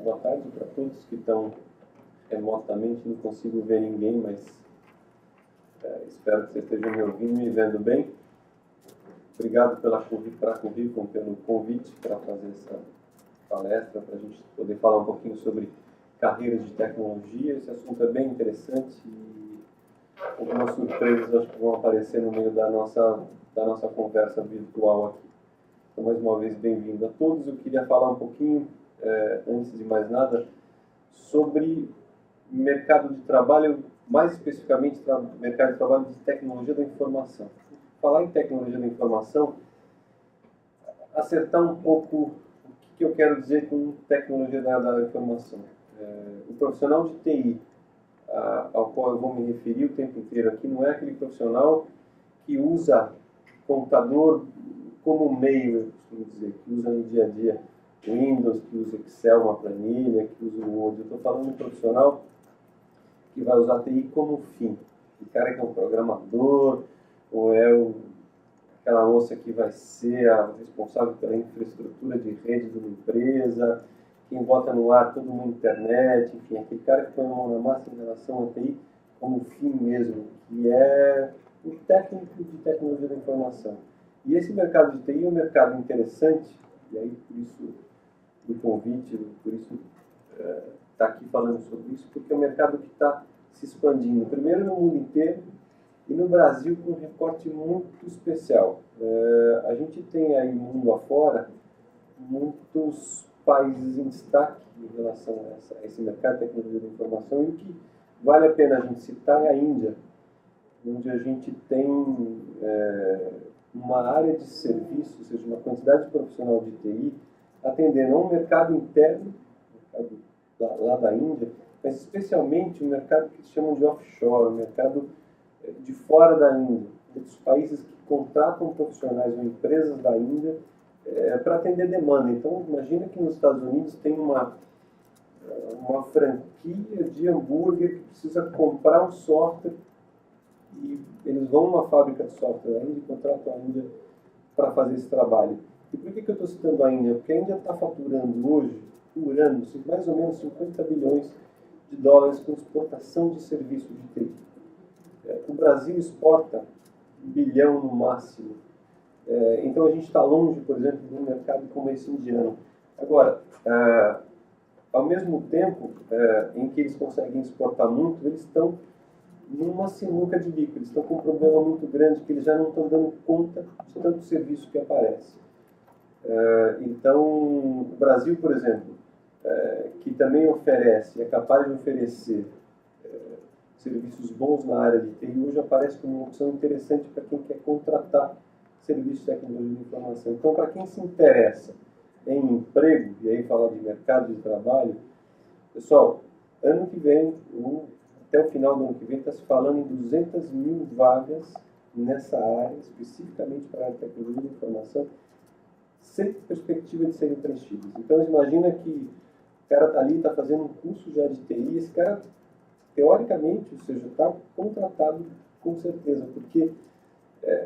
boa tarde para todos que estão remotamente. Não consigo ver ninguém, mas espero que vocês estejam me ouvindo e me vendo bem. Obrigado pelo convite para fazer essa palestra, para a gente poder falar um pouquinho sobre carreiras de tecnologia. Esse assunto é bem interessante e algumas surpresas acho que vão aparecer no meio da nossa conversa virtual aqui. Então, mais uma vez, bem-vindo a todos. Eu queria falar um pouquinho, antes de mais nada, sobre mercado de trabalho, mais especificamente mercado de trabalho de tecnologia da informação. Falar em tecnologia da informação, acertar um pouco o que eu quero dizer com tecnologia da informação. O profissional de TI, ao qual eu vou me referir o tempo inteiro aqui, não é aquele profissional que usa computador como meio, eu costumo dizer, que usa no dia a dia Windows, que usa Excel, uma planilha, que usa o Word. Eu estou falando de um profissional que vai usar a TI como fim. O cara que é um programador, ou aquela moça que vai ser a responsável pela infraestrutura de rede de uma empresa, quem bota no ar tudo na internet, enfim, aquele cara que põe a mão na massa em relação à TI como fim mesmo, que é o técnico de tecnologia da informação. E esse mercado de TI é um mercado interessante, e aí por isso o convite, por isso estar aqui falando sobre isso, porque é um mercado que está se expandindo, primeiro no mundo inteiro, e no Brasil com um recorte muito especial. A gente tem aí, mundo afora, muitos países em destaque em relação a esse mercado de tecnologia da informação, e o que vale a pena a gente citar é a Índia, onde a gente tem uma área de serviço, ou seja, uma quantidade profissional de TI, atendendo a um mercado interno, lá da Índia, mas especialmente um mercado que se chamam de offshore, um mercado de fora da Índia, dos países que contratam profissionais ou empresas da Índia para atender demanda. Então, imagina que nos Estados Unidos tem uma franquia de hambúrguer que precisa comprar um software e eles vão numa fábrica de software ainda e contratam a Índia para fazer esse trabalho. E por que eu estou citando a Índia? Porque a Índia está faturando hoje, por ano, mais ou menos 50 bilhões de dólares com exportação de serviços de TI. O Brasil exporta 1 bilhão no máximo. Então a gente está longe, por exemplo, de um mercado como esse indiano. Agora, ao mesmo tempo em que eles conseguem exportar muito, eles estão numa sinuca de bico, eles estão com um problema muito grande, que eles já não estão dando conta de tanto serviço que aparece. Então, o Brasil, por exemplo, que também oferece, é capaz de oferecer serviços bons na área de TI, hoje aparece como uma opção interessante para quem quer contratar serviços de tecnologia de informação. Então, para quem se interessa em emprego, e aí falar de mercado de trabalho, pessoal, ano que vem, até o final do ano que vem, está se falando em 200 mil vagas nessa área, especificamente para a área de tecnologia de informação, sem perspectiva de serem preenchidas. Então, imagina que o cara está ali, está fazendo um curso já de TI, esse cara, teoricamente, ou seja, está contratado com certeza, porque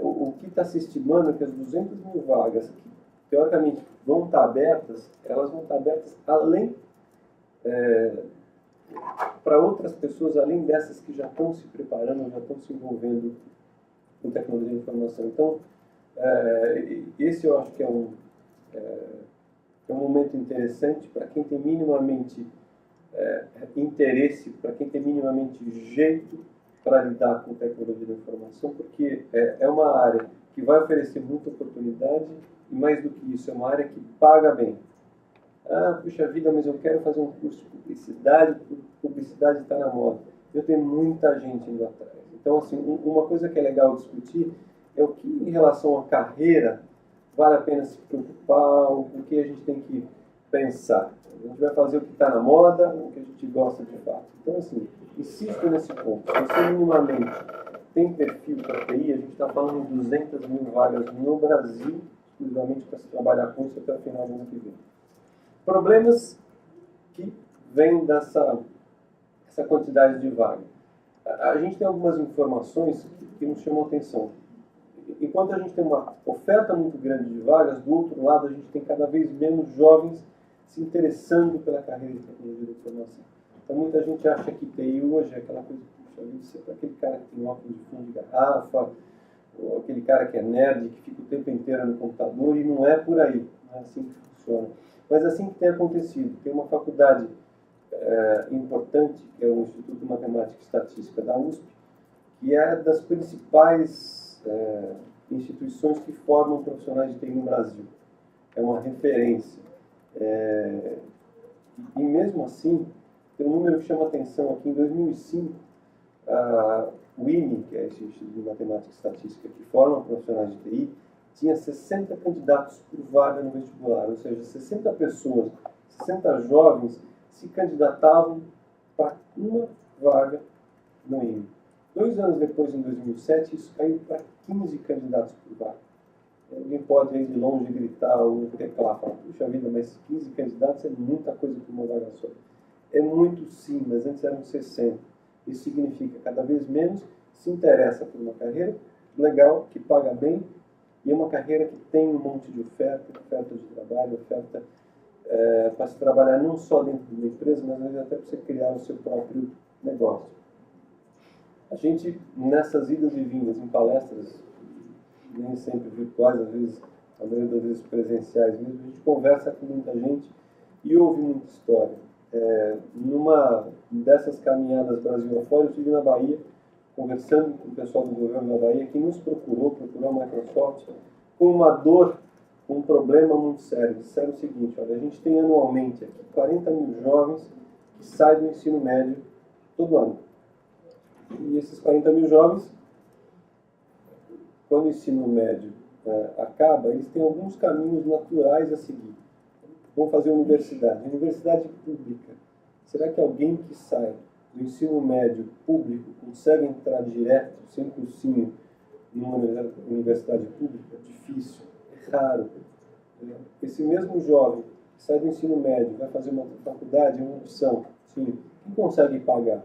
o que está se estimando é que as 200 mil vagas que, teoricamente, vão estar abertas, elas vão estar abertas além para outras pessoas, além dessas que já estão se preparando, já estão se envolvendo com tecnologia de informação. Então, esse eu acho que é um momento interessante para quem tem minimamente interesse, para quem tem minimamente jeito para lidar com tecnologia da informação, porque é uma área que vai oferecer muita oportunidade e, mais do que isso, é uma área que paga bem. Puxa vida, mas eu quero fazer um curso de publicidade está na moda. Eu tenho muita gente indo atrás. Então, assim, uma coisa que é legal discutir é o que, em relação à carreira, vale a pena se preocupar, o que a gente tem que pensar. A gente vai fazer o que está na moda, o que a gente gosta de fato. Então, assim, insisto nesse ponto. Se você minimamente tem perfil para TI, a gente está falando de 200 mil vagas no Brasil, exclusivamente para se trabalhar com isso até o final do ano que vem. Problemas que vêm dessa quantidade de vagas. A gente tem algumas informações que nos chamam a atenção. Enquanto a gente tem uma oferta muito grande de vagas, do outro lado a gente tem cada vez menos jovens se interessando pela carreira de tecnologia da informação. Então, muita gente acha que TI hoje é aquela coisa que, puxa vida, você é aquele cara que tem óculos de fundo de garrafa, ou aquele cara que é nerd, que fica o tempo inteiro no computador, e não é por aí, não é assim que funciona. Mas é assim que tem acontecido. Tem uma faculdade importante, que é o Instituto de Matemática e Estatística da USP, que é das principais instituições que formam profissionais de TI no Brasil. É uma referência. E mesmo assim, tem um número que chama atenção aqui. Em 2005, o IME, que é esse Instituto de Matemática e Estatística que forma profissionais de TI, tinha 60 candidatos por vaga no vestibular, ou seja, 60 pessoas, 60 jovens se candidatavam para uma vaga no IME. 2 anos depois, em 2007, isso caiu para 15 candidatos por vaga. Alguém pode ir de longe gritar ou teclar, falar, puxa vida, mas 15 candidatos é muita coisa para uma vaga só. É muito sim, mas antes eram 60. Isso significa cada vez menos se interessa por uma carreira legal, que paga bem, e uma carreira que tem um monte de oferta de trabalho, oferta para se trabalhar não só dentro de uma empresa, mas até para você criar o seu próprio negócio. A gente, nessas idas e vindas em palestras, nem sempre virtuais, às vezes, a maioria das vezes presenciais mesmo, a gente conversa com muita gente e ouve muita história. Numa dessas caminhadas Brasil afora, eu estive na Bahia, conversando com o pessoal do governo da Bahia, que nos procurou a Microsoft, com uma dor, com um problema muito sério. Disseram o seguinte, olha, a gente tem anualmente aqui 40 mil jovens que saem do ensino médio todo ano. E esses 40 mil jovens, quando o ensino médio acaba, eles têm alguns caminhos naturais a seguir. Vão fazer universidade pública. Será que alguém que sai do ensino médio público consegue entrar direto, sem cursinho, numa universidade pública? Difícil, é raro. Esse mesmo jovem que sai do ensino médio, vai fazer uma faculdade, é uma opção. Sim. Quem consegue pagar?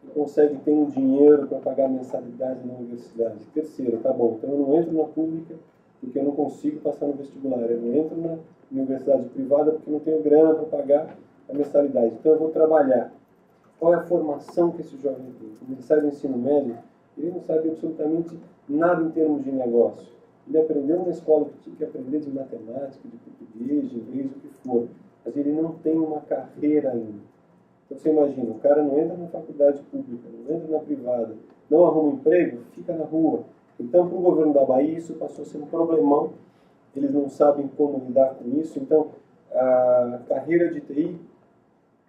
Quem consegue ter um dinheiro para pagar a mensalidade na universidade? Terceiro, tá bom, então eu não entro na pública porque eu não consigo passar no vestibular. Eu não entro na universidade privada porque não tenho grana para pagar a mensalidade. Então eu vou trabalhar. Qual é a formação que esse jovem tem? Quando ele sai do ensino médio, ele não sabe absolutamente nada em termos de negócio. Ele aprendeu na escola que tinha que aprender de matemática, de português, de inglês, o que for. Mas ele não tem uma carreira ainda. Então você imagina, o cara não entra na faculdade pública, não entra na privada, não arruma emprego, fica na rua. Então, para o governo da Bahia, isso passou a ser um problemão. Eles não sabem como lidar com isso. Então, a carreira de TI,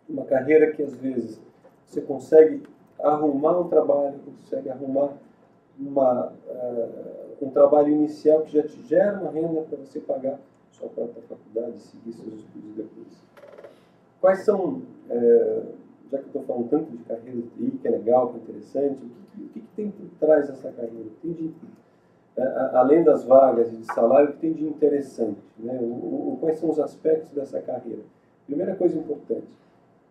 uma carreira que às vezes você consegue arrumar um trabalho, consegue arrumar um trabalho inicial que já te gera uma renda para você pagar sua própria faculdade e seguir seus estudos depois. Quais são, já que eu estou falando tanto de carreira de TI, que é legal, que é interessante, o que tem por trás dessa carreira? Além das vagas e de salário, o que tem de interessante? Né? Quais são os aspectos dessa carreira? Primeira coisa importante,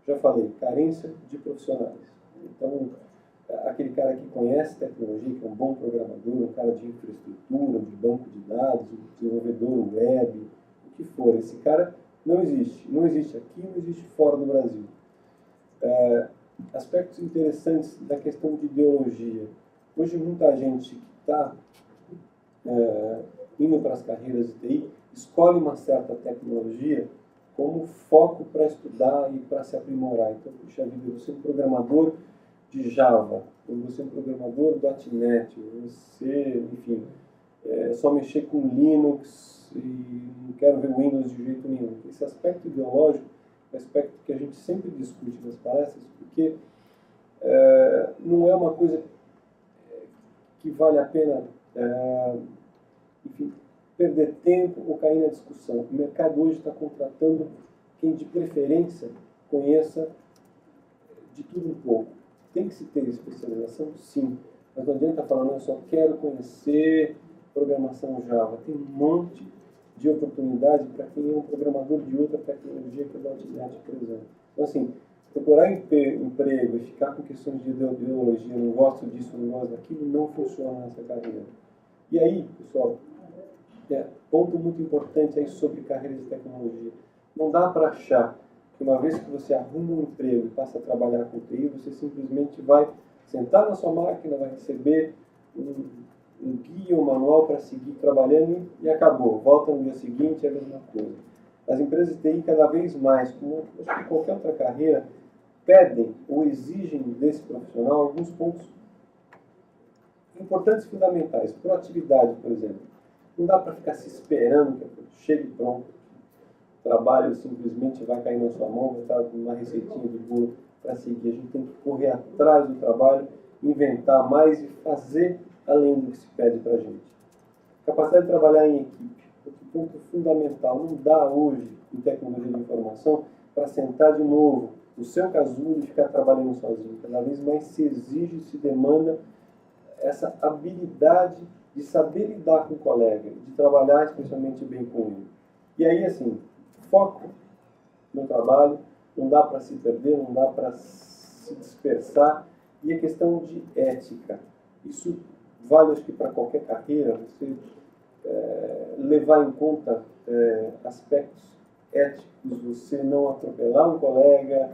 já falei, carência de profissionais. Então, aquele cara que conhece tecnologia, que é um bom programador, um cara de infraestrutura, de banco de dados, um desenvolvedor web, o que for, esse cara não existe. Não existe aqui, não existe fora do Brasil. Aspectos interessantes da questão de ideologia. Hoje, muita gente que está indo para as carreiras de TI escolhe uma certa tecnologia como foco para estudar e para se aprimorar. Então, puxa vida, você é um programador de Java, ou você é um programador .NET, ou você, enfim, só mexer com Linux e não quero ver Windows de jeito nenhum. Esse aspecto ideológico é um aspecto que a gente sempre discute nas palestras, porque não é uma coisa que vale a pena, enfim, perder tempo ou cair na discussão. O mercado hoje está contratando quem de preferência conheça de tudo um pouco. Tem que se ter especialização? Sim. Mas não adianta falar, eu só quero conhecer programação Java. Tem um monte de oportunidade para quem é um programador de outra tecnologia que é o .NET, por exemplo. Então, assim, procurar emprego e ficar com questões de ideologia, não gosto disso, não gosto daquilo, não funciona nessa carreira. E aí, pessoal, ponto muito importante aí sobre carreira de tecnologia. não dá para achar que uma vez que você arruma um emprego e passa a trabalhar com TI, você simplesmente vai sentar na sua máquina, vai receber um guia, um manual para seguir trabalhando e acabou. Volta no dia seguinte, é a mesma coisa. As empresas de TI cada vez mais, como acho que qualquer outra carreira, pedem ou exigem desse profissional alguns pontos importantes e fundamentais. Proatividade, por exemplo. Não dá para ficar se esperando que chegue pronto. O trabalho simplesmente vai cair na sua mão, vai estar uma receitinha de bolo para seguir. A gente tem que correr atrás do trabalho, inventar mais e fazer além do que se pede para a gente. Capacidade de trabalhar em equipe. Outro ponto fundamental. Não dá hoje, em tecnologia de informação, para sentar de novo no seu casulo e ficar trabalhando sozinho. Cada vez mais se exige, se demanda essa habilidade de saber lidar com o colega, de trabalhar especialmente bem com ele. E aí, assim, foco no trabalho, não dá para se perder, não dá para se dispersar. E a questão de ética. Isso vale, acho que, para qualquer carreira, você levar em conta aspectos éticos, você não atropelar um colega,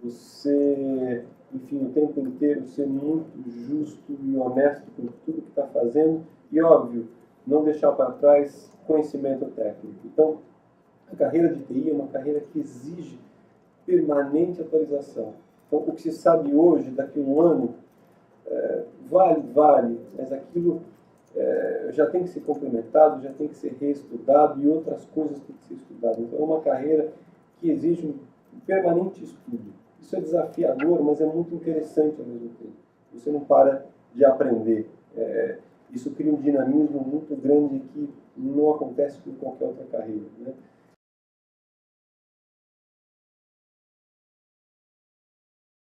você, enfim, o tempo inteiro ser muito justo e honesto com tudo que está fazendo e, óbvio, não deixar para trás conhecimento técnico. Então, a carreira de TI é uma carreira que exige permanente atualização. Então, o que se sabe hoje, daqui a um ano, vale, mas aquilo já tem que ser complementado, já tem que ser reestudado e outras coisas têm que ser estudadas. Então, é uma carreira que exige um permanente estudo. Isso é desafiador, mas é muito interessante ao mesmo tempo. Você não para de aprender. Isso cria um dinamismo muito grande que não acontece com qualquer outra carreira, né?